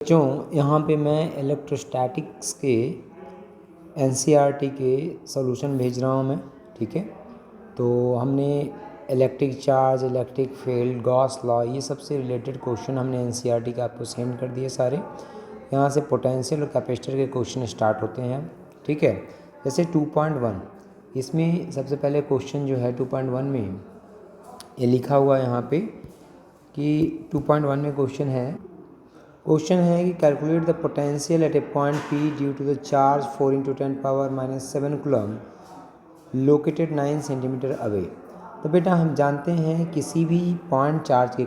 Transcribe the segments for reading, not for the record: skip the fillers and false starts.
बच्चों यहाँ पे मैं इलेक्ट्रोस्टैटिक्स के एनसीईआरटी के सॉल्यूशन भेज रहा हूँ मैं। ठीक है, तो हमने electric charge, electric field, Gauss law, ये सबसे रिलेटेड क्वेश्चन हमने एनसीईआरटी का आपको सेंड कर दिए सारे। यहाँ से पोटेंशियल और कैपेसिटर के क्वेश्चन स्टार्ट होते हैं। ठीक है, जैसे 2.1 इसमें सबसे पहले क्वेश्चन जो है 2.1 में ये लिखा हुआ है यहाँ पे कि 2.1 में क्वेश्चन है कि calculate the potential at a point P due to the charge 4 × 10⁻⁷ coulomb located 9 centimetre away. तो बेटा हम जानते हैं किसी भी पॉइंट चार्ज के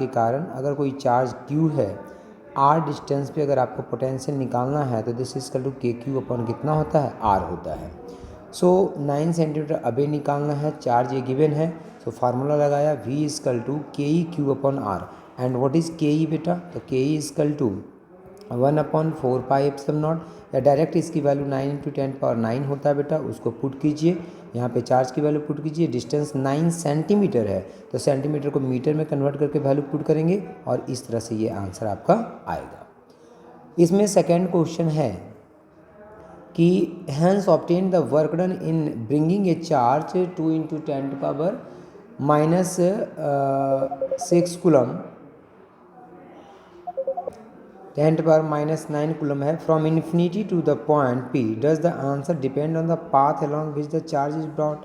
कारण अगर कोई चार्ज Q है, R डिस्टेंस पे अगर आपको पोटेंशियल निकालना है तो this is equal to KQ upon कितना होता है, R होता है। सो 9 सेंटीमीटर अबे निकालना है, चार्ज ये गिवन है। सो फार्मूला लगाया V equal to KE Q upon R। And what is KE बेटा, तो KE इक्वल टू 1/4πε0, या डायरेक्ट इसकी वैल्यू 9 × 10⁹ होता है बेटा, उसको पुट कीजिए। यहाँ पे चार्ज की वैल्यू पुट कीजिए, डिस्टेंस 9 सेंटीमीटर है तो सेंटीमीटर को मीटर में कन्वर्ट करके वैल्यू पुट करेंगे और इस तरह से ये आंसर आपका आएगा। इसमें सेकेंड क्वेश्चन है कि hence obtain the work done in bringing a charge 2 × 10⁻⁶ coulomb 10⁻⁹ coulomb है from infinity to the point P। Does the answer depend on the path along which the charge is brought.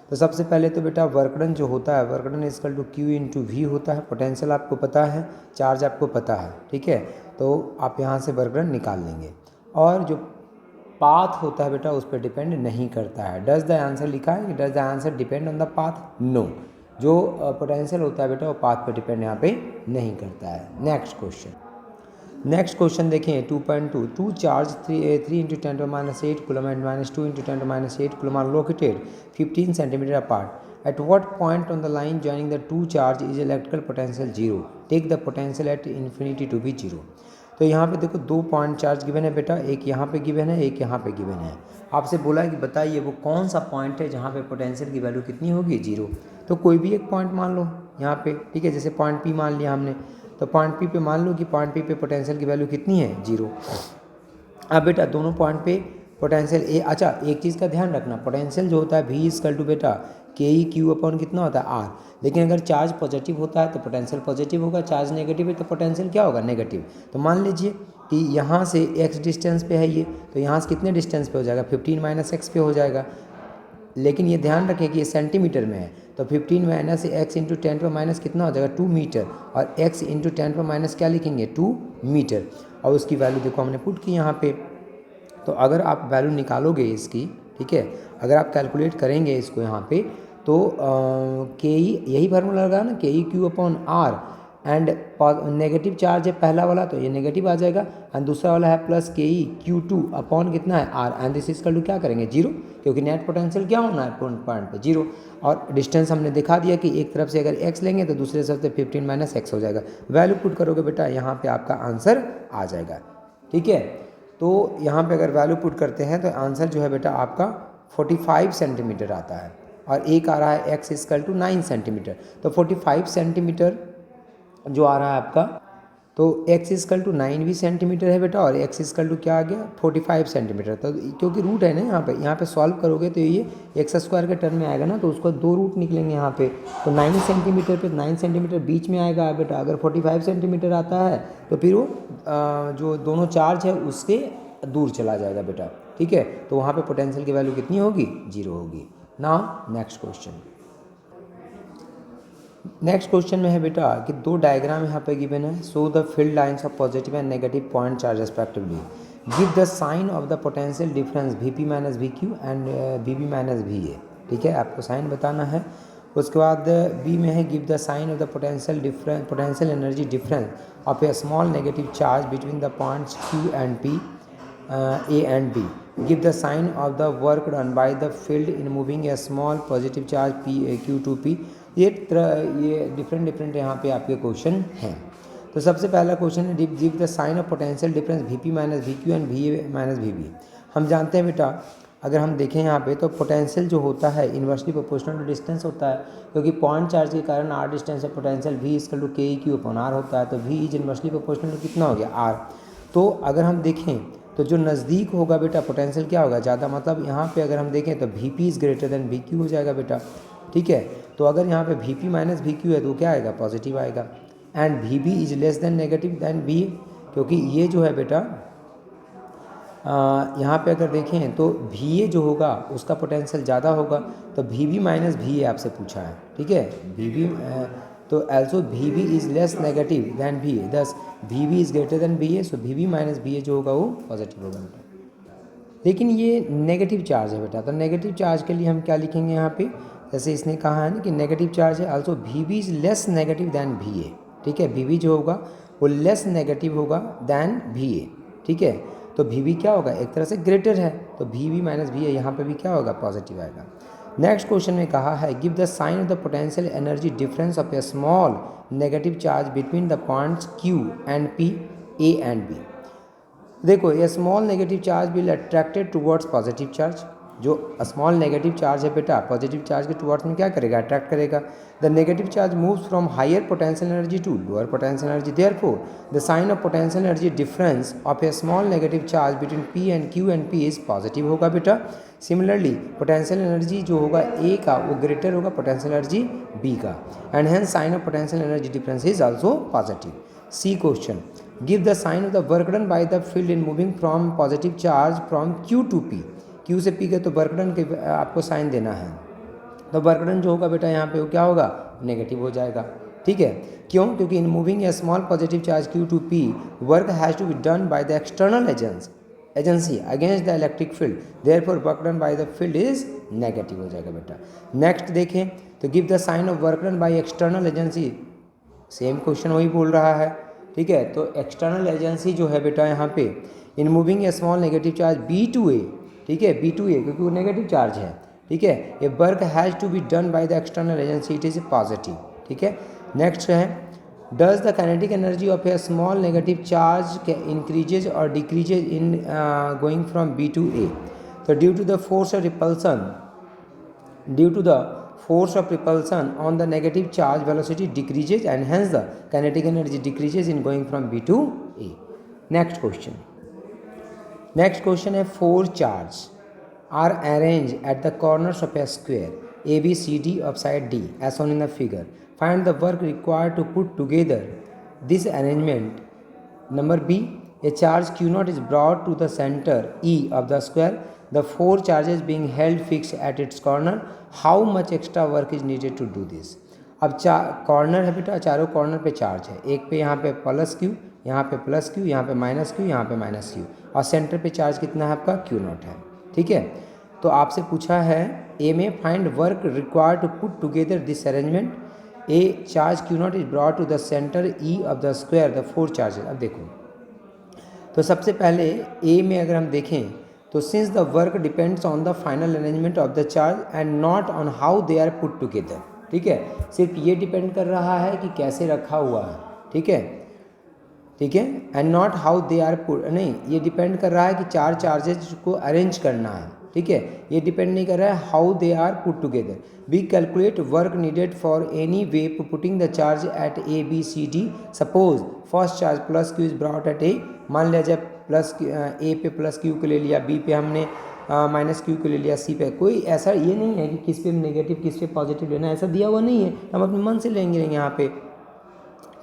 तो सबसे पहले तो बेटा work done जो होता है, work done equal to Q × V होता है। पोटेंशियल आपको पता है, चार्ज आपको पता है। ठीक है, तो आप यहाँ से वर्कडन निकाल लेंगे और जो पाथ होता है बेटा उस पर डिपेंड नहीं करता है। डज द आंसर लिखा है कि does the answer depend on the path, no. जो पोटेंशियल होता है बेटा वो पाथ पर डिपेंड यहाँ पे नहीं करता है। नेक्स्ट क्वेश्चन देखें 2.2। Two charge 3 × 10⁻⁸ coulomb and -2 × 10⁻⁸ coulomb are located 15 centimetre apart. At what point on the line joining the two charge is electrical potential 0। Take the potential at infinity to be 0। तो यहाँ पे देखो 2 point charge given है बेटा, एक यहाँ पे given है, एक यहाँ पे गिवन है। आपसे बोला है कि बताइए वो कौन सा पॉइंट है जहाँ पे पोटेंशियल की वैल्यू कितनी होगी, 0। तो कोई भी एक पॉइंट मान लो यहाँ पे। ठीक है, जैसे पॉइंट P मान लिया हमने, तो पॉइंट P पे मान लो कि पॉइंट P पे पोटेंशियल की वैल्यू कितनी है, 0। अब बेटा दोनों पॉइंट पे पोटेंशियल अच्छा एक चीज़ का ध्यान रखना, पोटेंशियल जो होता है V इक्वल टू बेटा KE Q अपॉन कितना होता है, R। लेकिन अगर चार्ज पॉजिटिव होता है तो पोटेंशियल पॉजिटिव होगा, चार्ज नेगेटिव है तो पोटेंशियल क्या होगा, नेगेटिव। तो मान लीजिए कि यहाँ से x डिस्टेंस पे है ये, तो यहाँ से कितने डिस्टेंस पे हो जाएगा, 15 - x पे हो जाएगा। लेकिन ये ध्यान रखें कि ये सेंटीमीटर में है, तो 15 - x × 10⁻⁻ कितना हो जाएगा, 2 मीटर, और x × 10⁻⁻ क्या लिखेंगे, 2 मीटर। और उसकी वैल्यू देखो हमने पुट की यहाँ पे। तो अगर आप वैल्यू निकालोगे इसकी, ठीक है, अगर आप कैलकुलेट करेंगे इसको यहाँ पे, तो KE यही फार्मूला लगा ना, KE Q upon R। And negative charge है पहला वाला तो ये नेगेटिव आ जाएगा, एंड दूसरा वाला है प्लस KE Q2 अपॉन कितना है, R। And this equal to क्या करेंगे, 0, क्योंकि नेट पोटेंशियल क्या होना है, पॉइंट पे 0। और डिस्टेंस हमने दिखा दिया कि एक तरफ से अगर x लेंगे तो दूसरे तरफ से 15 - x हो जाएगा। वैल्यू पुट करोगे बेटा यहाँ पे आपका आंसर आ जाएगा। ठीक है, तो यहाँ पे अगर वैल्यू पुट करते हैं तो आंसर जो है बेटा आपका 45 सेंटीमीटर आता है, और एक आ रहा है x इक्वल टू 9 सेंटीमीटर। तो 45 सेंटीमीटर जो आ रहा है आपका, तो x इक्वल टू 9 भी सेंटीमीटर है बेटा, और x इक्वल टू क्या आ गया, 45 सेंटीमीटर। तो क्योंकि रूट है ना यहाँ पे सॉल्व करोगे तो ये x² के टर्म में आएगा ना, तो उसको 2 रूट निकलेंगे यहाँ पे। तो 9 सेंटीमीटर पे 9 सेंटीमीटर बीच में आएगा बेटा। अगर 45 सेंटीमीटर आता है तो फिर वो जो दोनों चार्ज है उससे दूर चला जाएगा बेटा। ठीक है, तो वहाँ पर पोटेंशियल की वैल्यू कितनी होगी, 0 होगी। नाउ नेक्स्ट क्वेश्चन में है बेटा कि 2 डायग्राम यहाँ पे गिवन है। So the field lines of positive and negative point charge respectively. Give the sign of the potential difference Vp - Vq and Vb - Va। ठीक है, आपको साइन बताना है। उसके बाद बी में है give the sign of the potential energy difference of a small negative charge between the points Q and P, A and B। Give the sign of the work done by the field in moving a small positive charge Q to P। ये different यहाँ पे आपके question हैं। तो सबसे पहला question है give the sign of potential difference Vp - Vq and Va - Vb। हम जानते हैं बेटा अगर हम देखें यहाँ पे तो पोटेंशियल जो होता है इन्वर्सली प्रोपोर्शनल टू डिस्टेंस होता है, क्योंकि पॉइंट चार्ज के कारण r डिस्टेंस है, potential v equal to K E Q upon r होता है, तो v is inversely proportional to कितना हो गया r। तो अगर हम देखें तो जो नज़दीक होगा बेटा पोटेंशियल क्या होगा ज़्यादा, मतलब यहाँ पे अगर हम देखें तो V P is greater than V Q हो जाएगा बेटा, ठीक है। तो अगर यहाँ पे V P minus V Q है तो क्या आएगा, पॉजिटिव आएगा। And V B is less than negative than V, क्योंकि ये जो है बेटा यहाँ पे अगर देखें तो वी ए जो होगा उसका पोटेंशियल ज़्यादा होगा, तो V B minus V A आपसे पूछा है, ठीक है। वी बी तो also V B is less negative than V A, thus V B is greater than V A, so V B minus V A जो होगा वो पॉजिटिव होगा बेटा। लेकिन ये नेगेटिव चार्ज है बेटा, तो नेगेटिव चार्ज के लिए हम क्या लिखेंगे यहाँ पे, जैसे इसने कहा है ना कि नेगेटिव चार्ज है, also V B is less negative than V A, ठीक है। वी बी जो होगा वो लेस नेगेटिव होगा दैन वी ए, ठीक है। तो वी बी क्या होगा, एक तरह से ग्रेटर है, तो V B minus V A यहाँ पे भी क्या होगा, पॉजिटिव आएगा। नेक्स्ट क्वेश्चन में कहा है give the sign of the potential energy difference of a small negative charge between the points Q and P, A and B। देखो ये small negative charge will attracted towards positive charge, जो small negative charge है बेटा positive charge के towards में क्या करेगा, attract करेगा। The negative charge moves from higher potential energy to lower potential energy, therefore the sign of potential energy difference of a small negative charge between P and Q and P is positive होगा बेटा। Similarly potential energy जो होगा A का वो greater होगा potential energy B का, and hence sign of potential energy difference is also positive. C question give the sign of the work done by the field in moving from positive charge from Q to P, Q से P गए तो work done के आपको sign देना है, तो work done जो होगा बेटा यहाँ पे वो क्या होगा, नेगेटिव हो जाएगा, ठीक है। क्यों, क्योंकि in moving a small positive charge Q to P work has to be done by the external agency against the electric field, therefore work done by the field is negative हो जाएगा बेटा। Next देखें तो give the sign of work done by external agency, same question वही बोल रहा है, ठीक है। तो एक्सटर्नल एजेंसी जो है बेटा यहाँ पे in moving a small negative charge B to A, ठीक है, बी टू ए क्योंकि वो नेगेटिव चार्ज है, ठीक है। ये work has to be done by the external agency, it is positive, ठीक है। नेक्स्ट है does the kinetic energy of a small negative charge increases और decreases in going from B to A, तो due to the force of repulsion, due to the force of repulsion on the negative charge velocity decreases and hence the kinetic energy decreases in going from B to A. Next question. Next question है 4 charges are arranged at the corners of a square A B C D of side D as shown in the figure. Find the work required to put together this arrangement. Number B, a charge Q0 is brought to the center E of the square. The 4 charges being held fixed at its corner. How much extra work is needed to do this? अब corner है बेटा, चारों corner पे charge है, एक पे यहाँ पे प्लस Q, यहाँ पे प्लस Q, यहाँ पे माइनस Q, यहाँ पे माइनस Q, और सेंटर पे चार्ज कितना है आपका Q0 है, ठीक है। तो आपसे पूछा है ए में find work required to put together this arrangement. A charge Q0 is brought to the centre E of the square the 4 charges. अब देखो तो सबसे पहले ए में अगर हम देखें तो since the work depends on the final arrangement of the charge and not on how they are put together, ठीक है, सिर्फ ये डिपेंड कर रहा है कि कैसे रखा हुआ है, ठीक है, ठीक है, and not how they are put, नहीं ये डिपेंड कर रहा है कि 4 चार्जेज को अरेंज करना है, ठीक है, ये डिपेंड नहीं कर रहा है how they are put together. We calculate work needed for any way putting the charge at A B C D. Suppose first charge plus Q is brought at A, मान लिया जब प्लस ए पे plus Q को ले लिया, B पे हमने minus Q को ले लिया, सी पे, कोई ऐसा ये नहीं है कि किस पे नेगेटिव किस पे पॉजिटिव लेना, ऐसा दिया हुआ नहीं है, हम अपने मन से लेंगे यहाँ पे,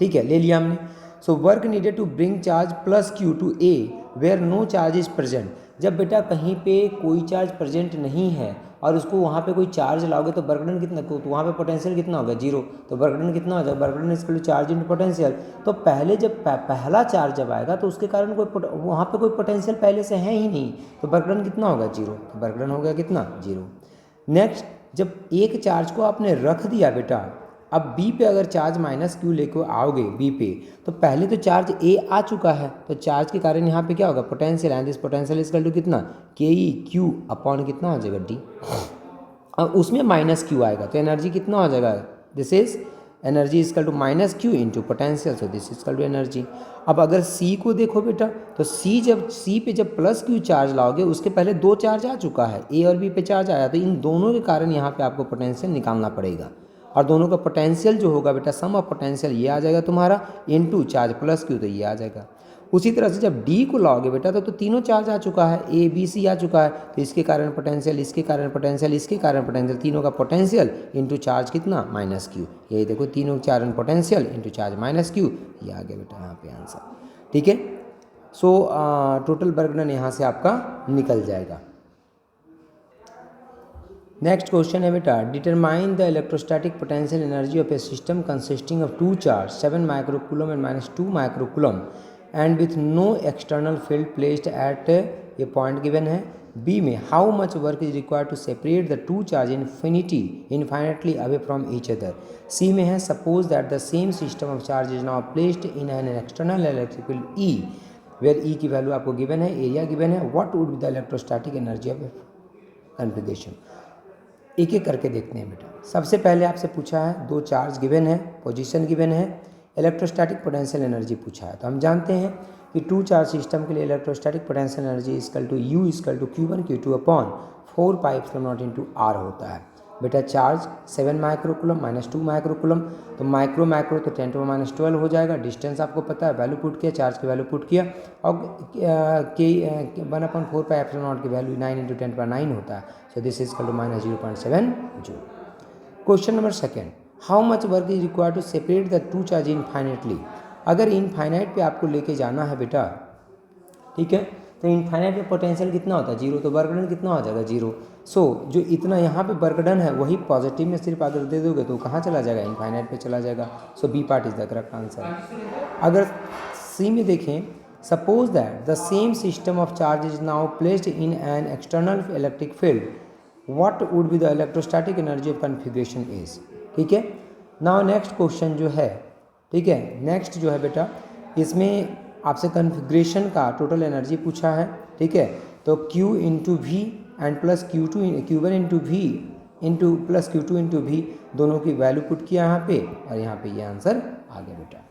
ठीक है, ले लिया हमने। So work needed to bring charge plus Q to a where no charge is present. जब बेटा कहीं पे कोई चार्ज प्रेजेंट नहीं है और उसको वहाँ पे कोई चार्ज लाओगे तो वर्क डन कितना, तो वहाँ पे पोटेंशियल कितना होगा, 0, तो वर्क डन कितना हो जाएगा, work done equal to charge into potential. तो पहले जब पहला चार्ज जब आएगा तो उसके कारण कोई वहाँ पे कोई पोटेंशियल पहले से है ही नहीं, तो वर्क डन कितना होगा, 0, तो वर्क डन हो गया कितना, 0। नेक्स्ट जब एक चार्ज को आपने रख दिया बेटा, अब बी पे अगर चार्ज माइनस Q लेकर आओगे बी पे, तो पहले तो चार्ज ए आ चुका है, तो चार्ज के कारण यहाँ पे क्या होगा, potential, and this potential is equal to कितना, के ई क्यू अपॉन कितना हो जाएगा डी, अब उसमें माइनस Q आएगा तो एनर्जी कितना हो जाएगा, this is energy equal to minus Q into potential, so this equal to energy. अब अगर सी को देखो बेटा, तो सी पे जब प्लस क्यू चार्ज लाओगे उसके पहले 2 चार्ज आ चुका है, ए और बी पे चार्ज आया, तो इन दोनों के कारण यहाँ पे आपको पोटेंशियल निकालना पड़ेगा, और दोनों का पोटेंशियल जो होगा बेटा, सम ऑफ पोटेंशियल ये आ जाएगा तुम्हारा, इनटू चार्ज प्लस क्यू, तो ये आ जाएगा। उसी तरह से जब डी को लाओगे बेटा, तो तीनों चार्ज आ चुका है, ए बी सी आ चुका है, तो इसके कारण पोटेंशियल, इसके कारण पोटेंशियल, इसके कारण पोटेंशियल, तीनों का पोटेंशियल इनटू चार्ज कितना, माइनस क्यू। यही देखो, तीनों charge potential into charge minus Q, ये आ गया बेटा यहाँ पे आंसर। ठीक है, सो टोटल वर्क डन यहाँ से आपका निकल जाएगा। नेक्स्ट क्वेश्चन है बेटा, determine the electrostatic potential energy of a system consisting of 2 charge 7 microcoulomb and -2 microcoulomb and with no external field placed at ये पॉइंट गिवन है। बी में how much work is required to separate the 2 charge infinitely away from each other. C में है suppose that the same system of charge is now placed in an external electric field E, where ई की value आपको given है, area given है, what would be the electrostatic energy of configuration. एक एक करके देखते हैं बेटा। सबसे पहले आपसे पूछा है 2 चार्ज गिवन है, पोजीशन गिवन है, इलेक्ट्रोस्टैटिक पोटेंशियल एनर्जी पूछा है। तो हम जानते हैं कि 2 चार्ज सिस्टम के लिए electrostatic potential energy equal to U equal to Q1 Q2 upon 4 pi epsilon naught into R होता है। बेटा चार्ज 7 माइक्रोकूलम -2 माइक्रोकूलम, तो माइक्रो तो 10⁻12 हो जाएगा। डिस्टेंस आपको पता है, वैल्यू पुट किया, चार्ज की वैल्यू पुट किया, और के 1/4 पाई एप्सिलॉन नॉट की वैल्यू 9 × 10⁻9 होता है। So this is equal to -0.7 joule. Question number second, how much work is required to separate the 2 charge infinitely. अगर इनफाइनाइट पे आपको लेके जाना है बेटा, ठीक है, तो इनफाइनाइट पे पोटेंशियल कितना होता है, 0, तो वर्क डन कितना हो जाएगा, 0। सो जो इतना यहाँ पे वर्क डन है वही पॉजिटिव में सिर्फ अगर दे दोगे तो कहाँ चला जाएगा, इनफाइनाइट पे चला जाएगा। So B part is the correct answer. अगर सी में देखें, suppose that the same system of charge is now placed in an external electric field, what would be the electrostatic energy of configuration is. ठीक है, now next question जो है, ठीक है, next जो है बेटा, इसमें आपसे कॉन्फ़िगरेशन का टोटल एनर्जी पूछा है। ठीक है, तो Q into V and plus Q1 into V into plus Q2 into V, दोनों की वैल्यू पुट किया यहाँ पे, और यहाँ पे ये आंसर आ गया बेटा।